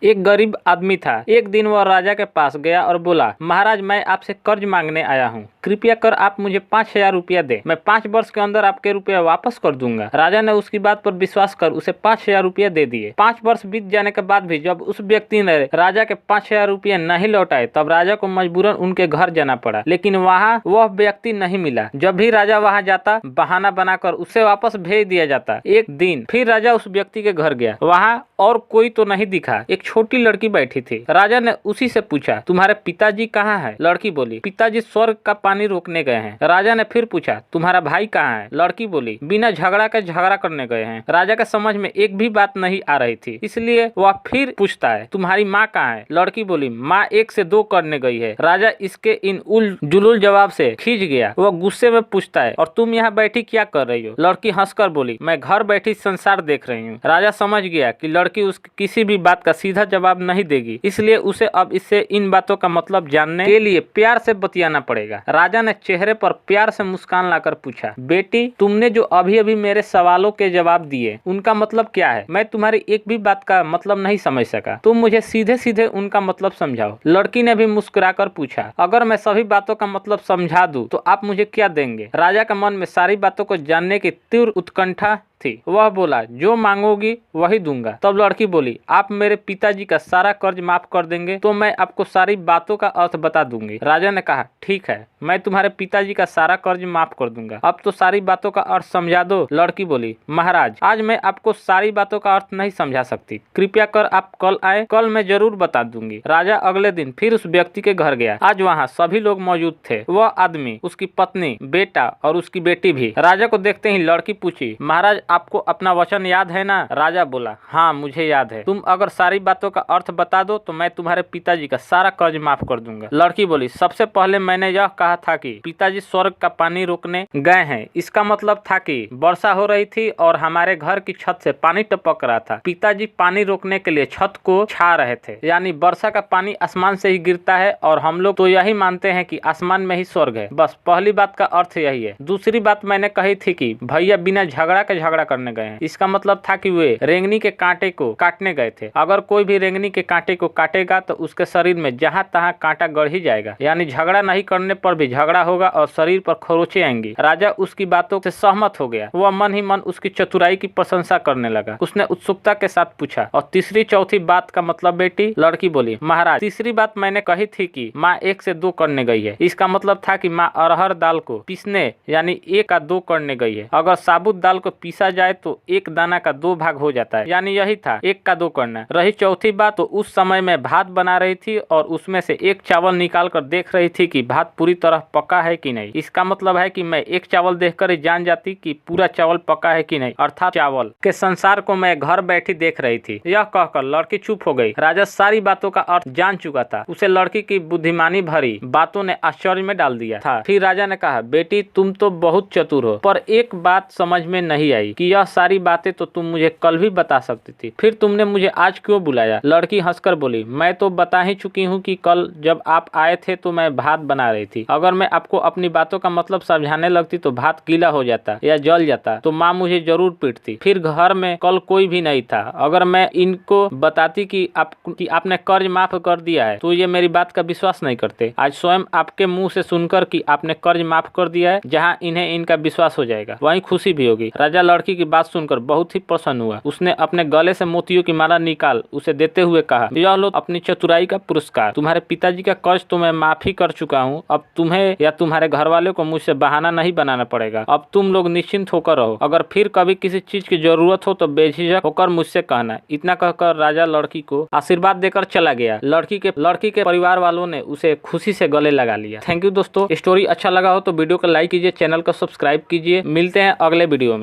एक गरीब आदमी था। एक दिन वह राजा के पास गया और बोला, महाराज, मैं आपसे कर्ज मांगने आया हूँ, कृपया कर आप मुझे 5,000 रुपया दे, मैं 5 वर्ष के अंदर आपके रुपया वापस कर दूंगा। राजा ने उसकी बात पर विश्वास कर उसे 5,000 रुपया दे दिए। 5 वर्ष बीत जाने के बाद भी जब उस व्यक्ति ने राजा के 5,000 रुपया नहीं लौटाए, तब राजा को मजबूरन उनके घर जाना पड़ा, लेकिन वहाँ वह व्यक्ति नहीं मिला। जब भी राजा वहाँ जाता, बहाना बनाकर उसे वापस भेज दिया जाता। एक दिन फिर राजा उस व्यक्ति के घर गया, वहाँ और कोई तो नहीं दिखा, एक छोटी लड़की बैठी थी। राजा ने उसी से पूछा, तुम्हारे पिताजी कहाँ है? लड़की बोली, पिताजी स्वर्ग का पानी रोकने गए हैं। राजा ने फिर पूछा, तुम्हारा भाई कहाँ है? लड़की बोली, बिना झगड़ा के झगड़ा करने गए हैं। राजा के समझ में एक भी बात नहीं आ रही थी, इसलिए वह फिर पूछता है, तुम्हारी माँ कहाँ है? लड़की बोली, माँ 1 से 2 करने गई है। राजा इसके इन उल जुलूल जवाब से खींच गया। वह गुस्से में पूछता है, और तुम यहाँ बैठी क्या कर रही हो? लड़की हंसकर बोली, मैं घर बैठी संसार देख रही हूँ। राजा समझ गया कि लड़की उसकी किसी भी बात का सीधा जवाब नहीं देगी, इसलिए उसे अब इससे इन बातों का मतलब जानने के लिए प्यार से बतियाना पड़ेगा। राजा ने चेहरे पर प्यार से मुस्कान लाकर पूछा, बेटी, तुमने जो अभी अभी मेरे सवालों के जवाब दिए, उनका मतलब क्या है? मैं तुम्हारी एक भी बात का मतलब नहीं समझ सका, तुम मुझे सीधे सीधे उनका मतलब समझाओ। लड़की ने भी मुस्कुराकर पूछा, अगर मैं सभी बातों का मतलब समझा दूं तो आप मुझे क्या देंगे? राजा के मन में सारी बातों को जानने की तीव्र उत्कंठा थी। वह बोला, जो मांगोगी वही दूंगा। तब लड़की बोली, आप मेरे पिताजी का सारा कर्ज माफ कर देंगे तो मैं आपको सारी बातों का अर्थ बता दूंगी। राजा ने कहा, ठीक है, मैं तुम्हारे पिताजी का सारा कर्ज माफ कर दूंगा, अब तो सारी बातों का अर्थ समझा दो। लड़की बोली, महाराज, आज मैं आपको सारी बातों का अर्थ नहीं समझा सकती, कृपया कर आप कल आए, कल मैं जरूर बता दूंगी। राजा अगले दिन फिर उस व्यक्ति के घर गया। आज वहाँ सभी लोग मौजूद थे, वह आदमी, उसकी पत्नी, बेटा और उसकी बेटी भी। राजा को देखते ही लड़की पूछी, महाराज, आपको अपना वचन याद है ना? राजा बोला, हाँ, मुझे याद है। तुम अगर सारी बातों का अर्थ बता दो तो मैं तुम्हारे पिताजी का सारा कर्ज माफ कर दूंगा। लड़की बोली, सबसे पहले मैंने यह कहा था कि पिताजी स्वर्ग का पानी रोकने गए हैं। इसका मतलब था कि वर्षा हो रही थी और हमारे घर की छत से पानी टपक रहा था। पिताजी पानी रोकने के लिए छत को छा रहे थे, यानी वर्षा का पानी आसमान से ही गिरता है और हम लोग तो यही मानते हैं कि आसमान में ही स्वर्ग है। बस पहली बात का अर्थ यही है। दूसरी बात मैंने कही थी कि भैया बिना झगड़ा के झगड़ा करने गए हैं। इसका मतलब था कि वे रेंगनी के कांटे को काटने गए थे। अगर कोई भी रेंगनी के कांटे को काटेगा तो उसके शरीर में जहां तहां कांटा गड़ ही जाएगा, यानी झगड़ा नहीं करने पर भी झगड़ा होगा और शरीर पर खरोंचे आएंगी। राजा उसकी बातों से सहमत हो गया। वह मन ही मन उसकी चतुराई की प्रशंसा करने लगा। उसने उत्सुकता के साथ पूछा, और तीसरी चौथी बात का मतलब बेटी? लड़की बोली, महाराज, तीसरी बात मैंने कही थी कि माँ 1 से 2 करने गई है। इसका मतलब था कि माँ अरहर दाल को पीसने यानी 1 का 2 करने गई है। अगर साबुत दाल को पीसा जाए तो 1 दाना का 2 भाग हो जाता है, यानी यही था 1 का 2 करना। रही चौथी बात, तो उस समय मैं भात बना रही थी और उसमें से 1 चावल निकाल कर देख रही थी कि भात पूरी तरह पका है कि नहीं। इसका मतलब है कि मैं 1 चावल देखकर ही जान जाती कि पूरा चावल पका है कि नहीं, अर्थात चावल के संसार को मैं घर बैठी देख रही थी। यह कहकर लड़की चुप हो गई। राजा सारी बातों का अर्थ जान चुका था। उसे लड़की की बुद्धिमानी भरी बातों ने आश्चर्य में डाल दिया था। फिर राजा ने कहा, बेटी, तुम तो बहुत चतुर हो, पर एक बात समझ में नहीं आई कि यह सारी बातें तो तुम मुझे कल भी बता सकती थी, फिर तुमने मुझे आज क्यों बुलाया? लड़की हंसकर बोली, मैं तो बता ही चुकी हूँ कि कल जब आप आए थे तो मैं भात बना रही थी। अगर मैं आपको अपनी बातों का मतलब समझाने लगती तो भात गीला हो जाता या जल जाता, तो माँ मुझे जरूर पीटती। फिर घर में कल कोई भी नहीं था। अगर मैं इनको बताती कि आपने कर्ज माफ कर दिया है तो ये मेरी बात का विश्वास नहीं करते। आज स्वयं आपके मुँह से सुनकर कि आपने कर्ज माफ कर दिया है, जहाँ इन्हें इनका विश्वास हो जाएगा वहीं खुशी भी होगी। राजा लड़की की बात सुनकर बहुत ही प्रसन्न हुआ। उसने अपने गले से मोतियों की माला निकाल उसे देते हुए कहा, यह लो अपनी चतुराई का पुरस्कार। तुम्हारे पिताजी का कर्ज तो मैं माफी कर चुका हूँ। अब तुम्हें या तुम्हारे घर वालों को मुझसे बहाना नहीं बनाना पड़ेगा। अब तुम लोग निश्चिंत होकर रहो। अगर फिर कभी किसी चीज की जरूरत हो तो बेझिझक होकर मुझसे कहना। इतना कहकर राजा लड़की को आशीर्वाद देकर चला गया। लड़की के परिवार वालों ने उसे खुशी से गले लगा लिया। थैंक यू दोस्तों। स्टोरी अच्छा लगा हो तो वीडियो को लाइक कीजिए, चैनल को सब्सक्राइब कीजिए। मिलते हैं अगले वीडियो में।